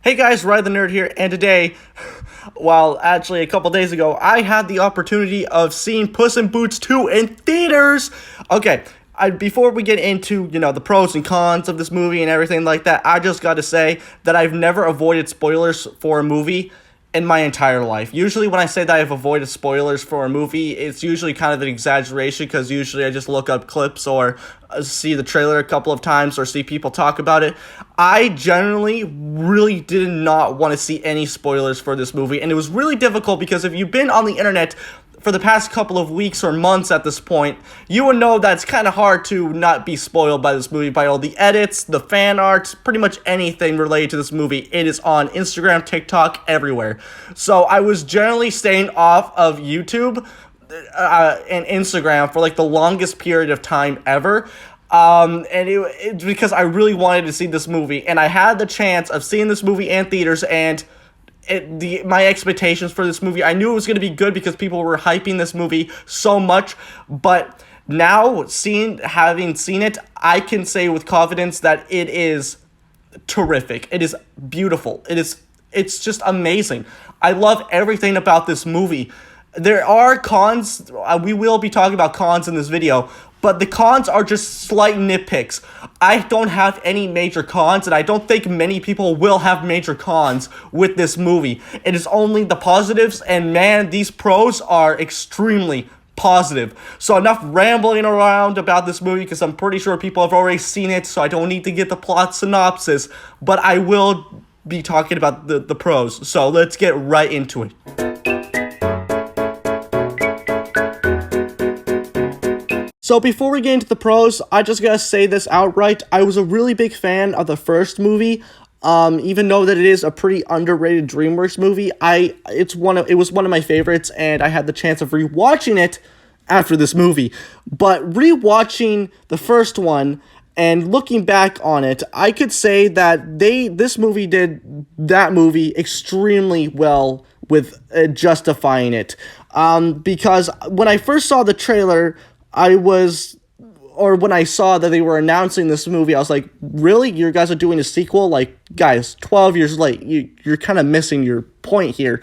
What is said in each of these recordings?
Hey guys, Ryan the Nerd here, and today, well, actually a couple days ago, I had the opportunity of seeing Puss in Boots 2 in theaters. Okay, before we get into, the pros and cons of this movie and everything like that, I just gotta say that I've never avoided spoilers for a movie in my entire life. Usually when I say that I've avoided spoilers for a movie, it's usually kind of an exaggeration because usually I just look up clips or see the trailer a couple of times or see people talk about it. I generally really did not want to see any spoilers for this movie, and it was really difficult because if you've been on the internet for the past couple of weeks or months at this point, you would know that it's kind of hard to not be spoiled by this movie, by all the edits, the fan art, pretty much anything related to this movie. It is on Instagram, TikTok, everywhere. So I was generally staying off of YouTube and Instagram for like the longest period of time ever. And it because I really wanted to see this movie, and I had the chance of seeing this movie in theaters, and my expectations for this movie, I knew it was going to be good because people were hyping this movie so much, but now having seen it, I can say with confidence that it is terrific. It is beautiful. It's just amazing. I love everything about this movie. There are cons. We will be talking about cons in this video, but the cons are just slight nitpicks. I don't have any major cons, and I don't think many people will have major cons with this movie. It is only the positives, and man, these pros are extremely positive. So enough rambling around about this movie because I'm pretty sure people have already seen it, so I don't need to get the plot synopsis, but I will be talking about the pros. So let's get right into it. So before we get into the pros, I just gotta say this outright. I was a really big fan of the first movie. Even though that it is a pretty underrated DreamWorks movie, it was one of my favorites, and I had the chance of rewatching it after this movie. But rewatching the first one and looking back on it, I could say that this movie did that movie extremely well with justifying it. Because when I first saw the trailer, when I saw that they were announcing this movie, I was like, really? You guys are doing a sequel? Like, guys, 12 years late. You're kind of missing your point here.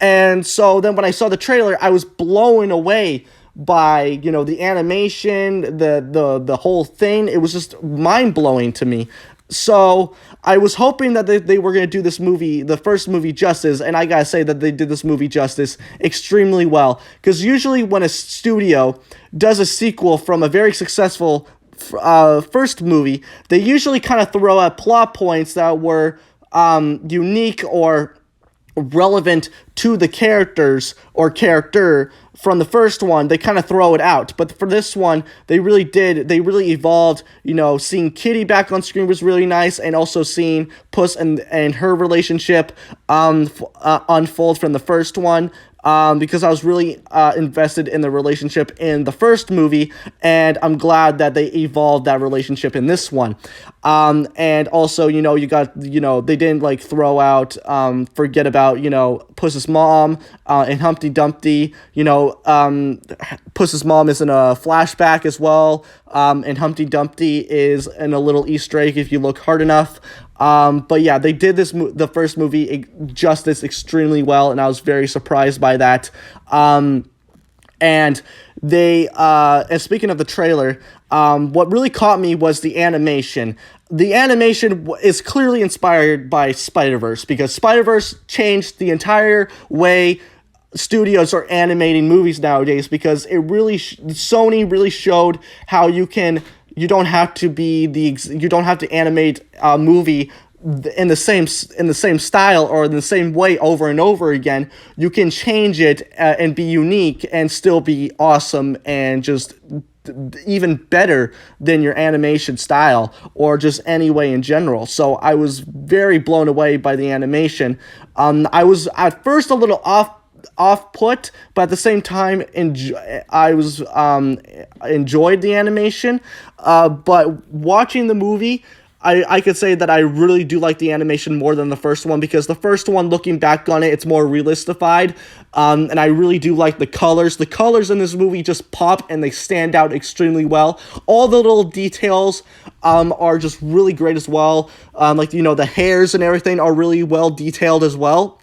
And so then when I saw the trailer, I was blown away by, the animation, the whole thing. It was just mind-blowing to me. So I was hoping that they were going to do this movie, the first movie, justice, and I gotta say that they did this movie justice extremely well. Because usually when a studio does a sequel from a very successful first movie, they usually kind of throw out plot points that were unique or relevant to the characters or character from the first one. They kind of throw it out, but for this one, they really evolved. Seeing Kitty back on screen was really nice, and also seeing Puss and her relationship unfold from the first one, because I was really invested in the relationship in the first movie, and I'm glad that they evolved that relationship in this one. And also, you got, they didn't like throw out, forget about, Puss's mom, and Humpty Dumpty. Puss's mom is in a flashback as well, and Humpty Dumpty is in a little Easter egg if you look hard enough. But yeah, they did the first movie justice extremely well, and I was very surprised by that. And speaking of the trailer, what really caught me was the animation. The animation is clearly inspired by Spider-Verse, because Spider-Verse changed the entire way studios are animating movies nowadays, because Sony really showed how you don't have to animate a movie in the same style or in the same way over and over again. You can change it and be unique and still be awesome and just even better than your animation style or just any way in general. So I was very blown away by the animation. I was at first a little off put, but at the same time enjoyed the animation. But watching the movie, I could say that I really do like the animation more than the first one, because the first one, looking back on it, it's more realisticified, and I really do like the colors. The colors in this movie just pop and they stand out extremely well. All the little details are just really great as well. Like, the hairs and everything are really well detailed as well.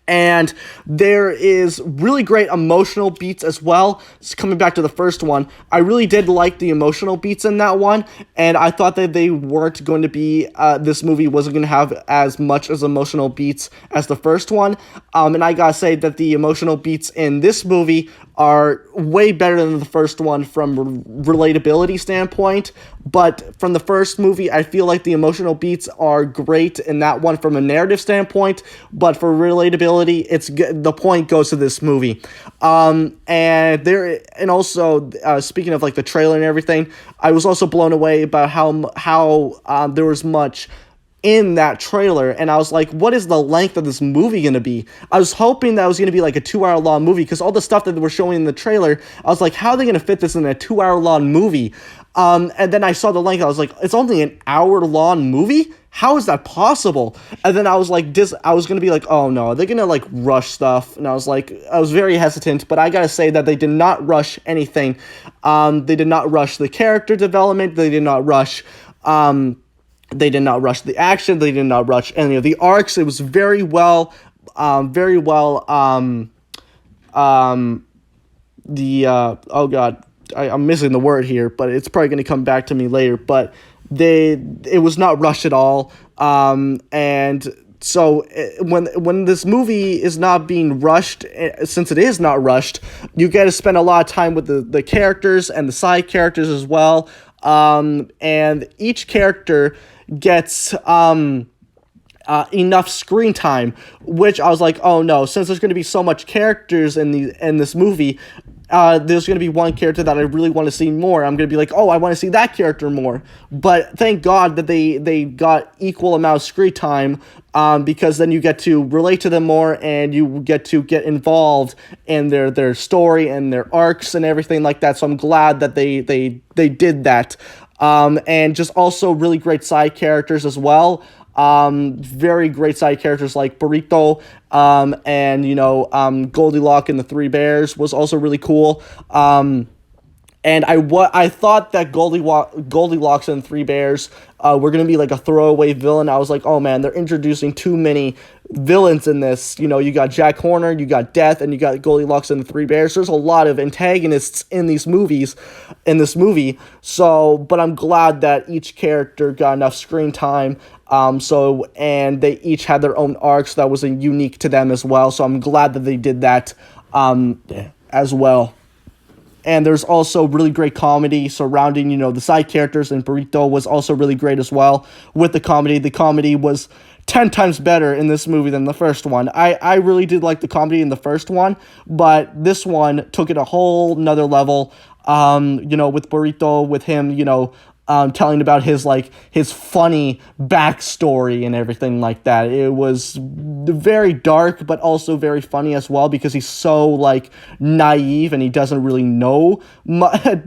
And there is really great emotional beats as well. Just coming back to the first one, I really did like the emotional beats in that one, and I thought that they weren't going to be, this movie wasn't going to have as much as emotional beats as the first one. And I gotta say that the emotional beats in this movie are way better than the first one from relatability standpoint. But from the first movie, I feel like the emotional beats are great in that one from a narrative standpoint. But for relatability, the point goes to this movie. And also, speaking of like the trailer and everything, I was also blown away about how there was much in that trailer, and I was like, what is the length of this movie going to be? I was hoping that it was going to be like a 2 hour long movie, because all the stuff that they were showing in the trailer, I was like, how are they going to fit this in a 2 hour long movie? And then I saw the length, I was like, it's only an hour long movie? How is that possible? And then I was like, I was going to be like, oh no, they're going to like rush stuff. And I was very hesitant, but I got to say that they did not rush anything. They did not rush the character development. They did not rush, they did not rush the action. They did not rush any of the arcs. It was very well, oh god, I'm missing the word here, but it's probably going to come back to me later. But it was not rushed at all. And so when this movie is not being rushed, since it is not rushed, you get to spend a lot of time with the characters and the side characters as well. And each character gets enough screen time, which I was like, oh no, since there's going to be so much characters in this movie, there's going to be one character that I really want to see more. I'm going to be like, oh, I want to see that character more. But thank God that they got equal amount of screen time, because then you get to relate to them more, and you get to get involved in their story and their arcs and everything like that. So I'm glad that they did that. And just also really great side characters as well. Very great side characters like Burrito, and Goldilocks and the Three Bears was also really cool. And I thought that Goldilocks and Three Bears were going to be like a throwaway villain. I was like, oh man, they're introducing too many villains in this. You got Jack Horner, you got Death, and you got Goldilocks and the Three Bears. There's a lot of antagonists in this movie. So, but I'm glad that each character got enough screen time. And they each had their own arcs that was unique to them as well. So I'm glad that they did that, as well. And there's also really great comedy surrounding, the side characters, and Burrito was also really great as well with the comedy. The comedy was 10 times better in this movie than the first one. I really did like the comedy in the first one, but this one took it a whole nother level, with Burrito, with him, telling about his funny backstory and everything like that. It was very dark, but also very funny as well, because he's so naive, and he doesn't really know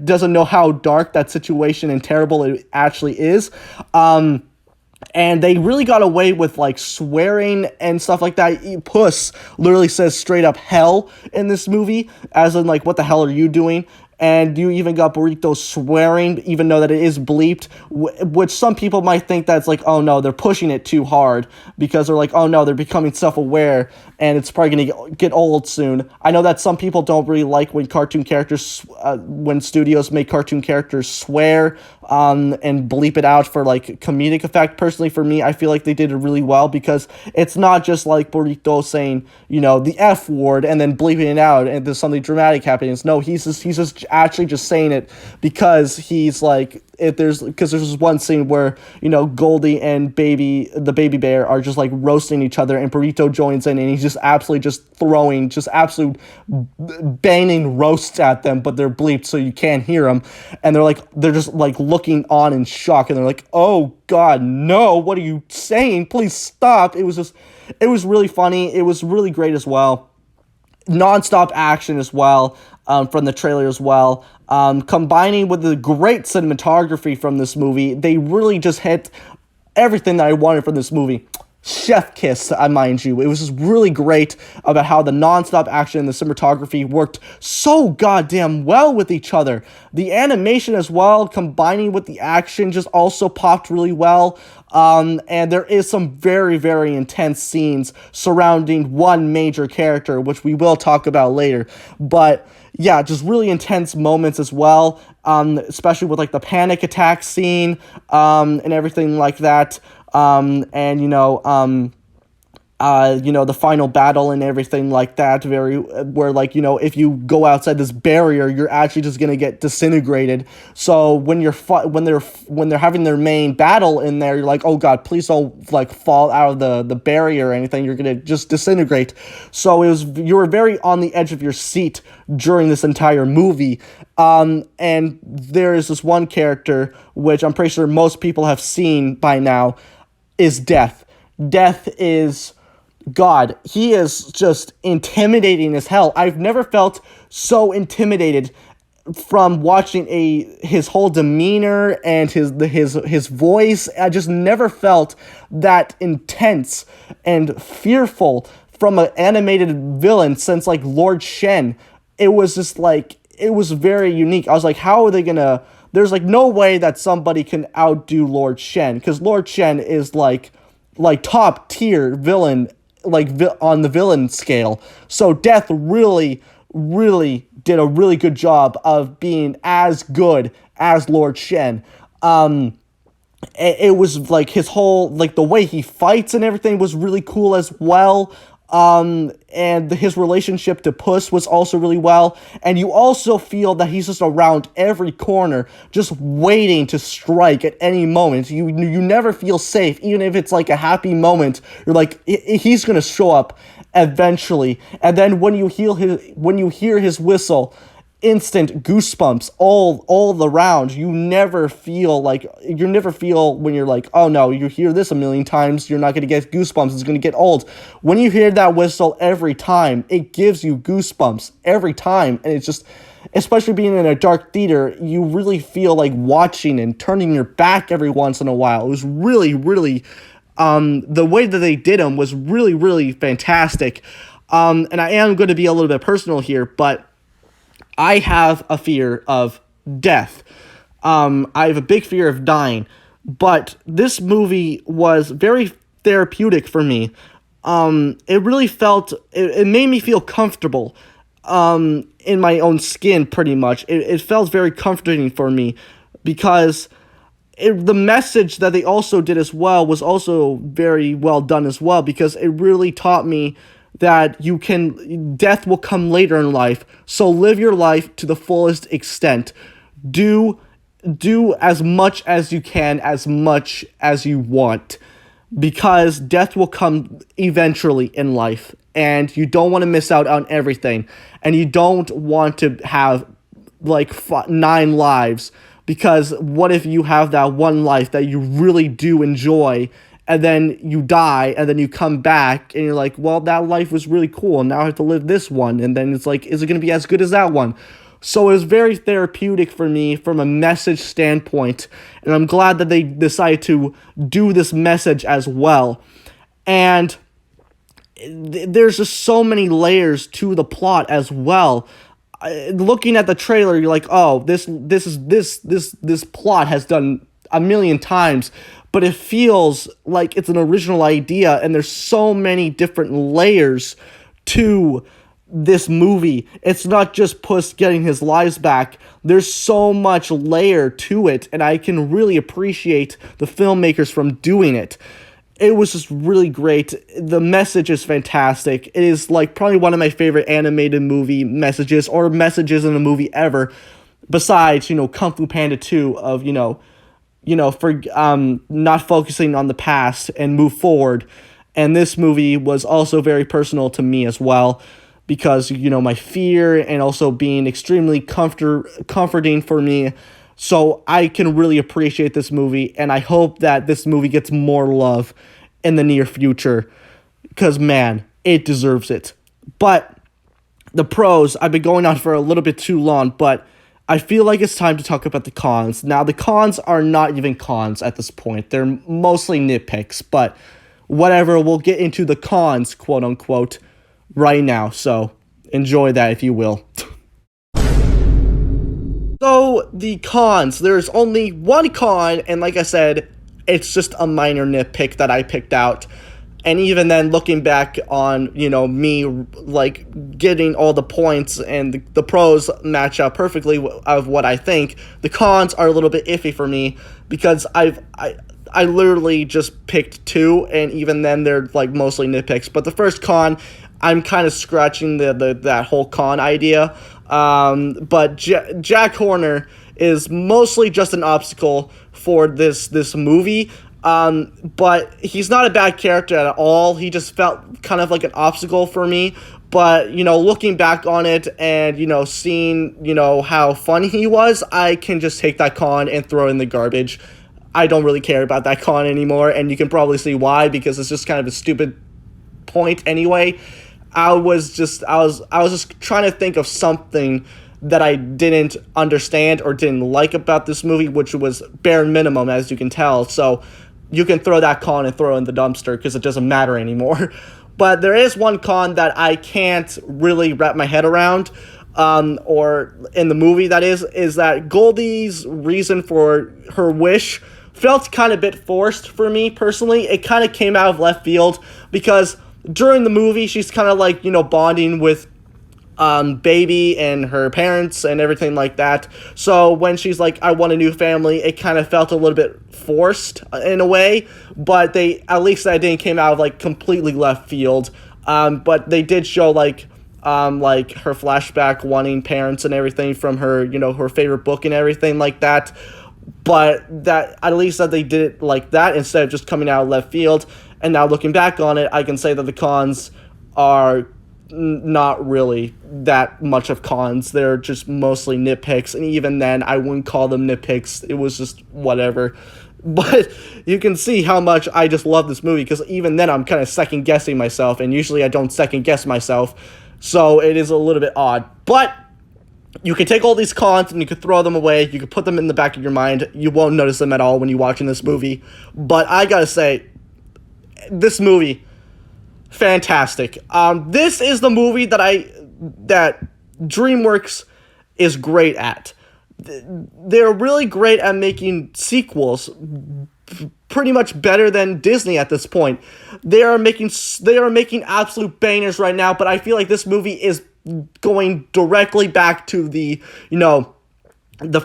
doesn't know how dark that situation and terrible it actually is. And they really got away with swearing and stuff like that. Puss literally says straight up hell in this movie, as in what the hell are you doing? And you even got Burrito swearing, even though that it is bleeped, which some people might think that's oh no, they're pushing it too hard, because they're oh no, they're becoming self-aware, and it's probably going to get old soon. I know that some people don't really like when when studios make cartoon characters swear, and bleep it out for comedic effect. Personally, for me, I feel like they did it really well, because it's not just Burrito saying, the F word and then bleeping it out and there's something dramatic happening. No, he's just actually just saying it because he's there's this one scene where Goldie and the baby bear are just roasting each other, and Burrito joins in, and he's just absolutely just throwing just absolute banging roasts at them, but they're bleeped so you can't hear them, and they're just looking on in shock, and they're oh god, no, what are you saying, please stop. It was really funny. It was really great as well. nonstop action as well, from the trailer as well. Combining with the great cinematography from this movie, they really just hit everything that I wanted from this movie. Chef kiss, I mind you. It was just really great about how the nonstop action and the cinematography worked so goddamn well with each other. The animation as well, combining with the action, just also popped really well. And there is some very, very intense scenes surrounding one major character, which we will talk about later. But yeah, just really intense moments as well, especially with like the panic attack scene, and everything like that. And the final battle and everything like that, where like, if you go outside this barrier, you're actually just gonna get disintegrated. So when they're having their main battle in there, you're like, oh god, please don't like fall out of the barrier or anything. You're gonna just disintegrate. So you were very on the edge of your seat during this entire movie. And there is this one character, which I'm pretty sure most people have seen by now, is Death. Death is God. He is just intimidating as hell. I've never felt so intimidated from watching his whole demeanor and his voice. I just never felt that intense and fearful from an animated villain since like Lord Shen. It was just like, it was very unique. I was like, how are they gonna, there's like no way that somebody can outdo Lord Shen, because Lord Shen is like top tier villain, on the villain scale. So Death really, really did a really good job of being as good as Lord Shen. It was like his whole, like the way he fights and everything was really cool as well. And his relationship to Puss was also really well. And you also feel that he's just around every corner, just waiting to strike at any moment. You never feel safe, even if it's like a happy moment. You're like, he's gonna show up eventually. And then when you hear his whistle, instant goosebumps all around. You never feel when you're like, oh no, you hear this a million times, you're not going to get goosebumps, it's going to get old. When you hear that whistle every time, it gives you goosebumps every time. And it's just, especially being in a dark theater, you really feel like watching and turning your back every once in a while. It was really, really, the way that they did them was really, really fantastic. And I am going to be a little bit personal here, but I have a fear of death. I have a big fear of dying, but this movie was very therapeutic for me. It really it made me feel comfortable, in my own skin, pretty much. It felt very comforting for me, because the message that they also did as well was also very well done as well, because it really taught me that death will come later in life, so live your life to the fullest extent. Do as much as you can, as much as you want, because death will come eventually in life, and you don't want to miss out on everything, and you don't want to have like 9 lives, because what if you have that one life that you really do enjoy, and then you die, and then you come back, and you're like, well, that life was really cool, and now I have to live this one, and then it's like, is it going to be as good as that one? So it was very therapeutic for me from a message standpoint, and I'm glad that they decided to do this message as well. And there's just so many layers to the plot as well. Looking at the trailer, you're like, oh, this plot has done a million times, but it feels like it's an original idea, and there's so many different layers to this movie. It's not just Puss getting his lives back. There's so much layer to it, and I can really appreciate the filmmakers from doing it. It was just really great. The message is fantastic. It is like probably one of my favorite animated movie messages, or messages in a movie ever, besides, Kung Fu Panda 2 of, for not focusing on the past and move forward. And this movie was also very personal to me as well, because, my fear, and also being extremely comforting for me. So I can really appreciate this movie, and I hope that this movie gets more love in the near future, because, man, it deserves it. But the pros, I've been going on for a little bit too long, but I feel like it's time to talk about the cons. Now, the cons are not even cons at this point. They're mostly nitpicks, but whatever, we'll get into the cons, quote unquote, right now. So enjoy that if you will. So, the cons. There's only one con, and like I said, it's just a minor nitpick that I picked out. And even then, looking back on, me, like, getting all the points and the pros match up perfectly of what I think, the cons are a little bit iffy for me because I literally just picked two, and even then, they're, like, mostly nitpicks. But the first con, I'm kind of scratching that whole con idea. But Jack Horner is mostly just an obstacle for this movie. But he's not a bad character at all. He just felt kind of like an obstacle for me. But, looking back on it and, seeing, how funny he was, I can just take that con and throw it in the garbage. I don't really care about that con anymore, and you can probably see why, because it's just kind of a stupid point anyway. I was just trying to think of something that I didn't understand or didn't like about this movie, which was bare minimum, as you can tell. So you can throw that con and throw it in the dumpster because it doesn't matter anymore. But there is one con that I can't really wrap my head around, or in the movie that is that Goldie's reason for her wish felt kind of a bit forced for me personally. It kind of came out of left field because during the movie she's kind of like, bonding with Baby and her parents and everything like that. So when she's like, I want a new family, it kind of felt a little bit forced in a way, but at least that didn't came out of like completely left field. But they did show like her flashback wanting parents and everything from her, her favorite book and everything like that. But that at least that they did it like that instead of just coming out of left field. And now looking back on it, I can say that the cons are not really that much of cons. They're just mostly nitpicks, and even then I wouldn't call them nitpicks. It was just whatever. But you can see how much I just love this movie, because even then I'm kind of second guessing myself, and usually I don't second guess myself, so it is a little bit odd. But you can take all these cons and you can throw them away. You can put them in the back of your mind. You won't notice them at all when you're watching this movie. But I gotta say, this movie, fantastic. This is the movie that Dreamworks is great at. They're really great at making sequels, pretty much better than Disney at this point. They are making absolute bangers right now, but I feel like this movie is going directly back to the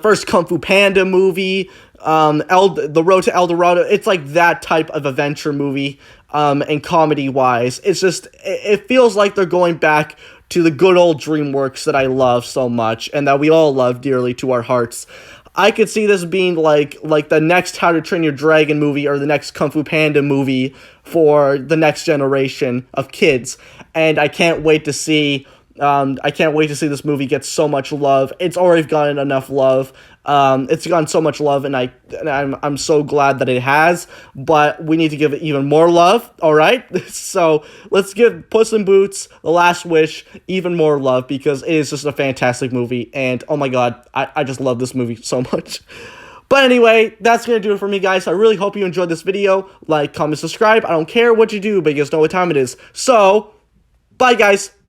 first Kung Fu Panda movie, The Road to El Dorado. It's like that type of adventure movie, and comedy-wise. It's just, it feels like they're going back to the good old Dreamworks that I love so much, and that we all love dearly to our hearts. I could see this being like the next How to Train Your Dragon movie, or the next Kung Fu Panda movie for the next generation of kids, and I can't wait to see this movie get so much love. It's already gotten enough love. It's gotten so much love, and I'm so glad that it has. But we need to give it even more love. All right, so let's give Puss in Boots: The Last Wish even more love, because it is just a fantastic movie. And oh my god, I just love this movie so much. But anyway, that's going to do it for me, guys. I really hope you enjoyed this video. Like, comment, subscribe. I don't care what you do, but you guys know what time it is. So, bye, guys.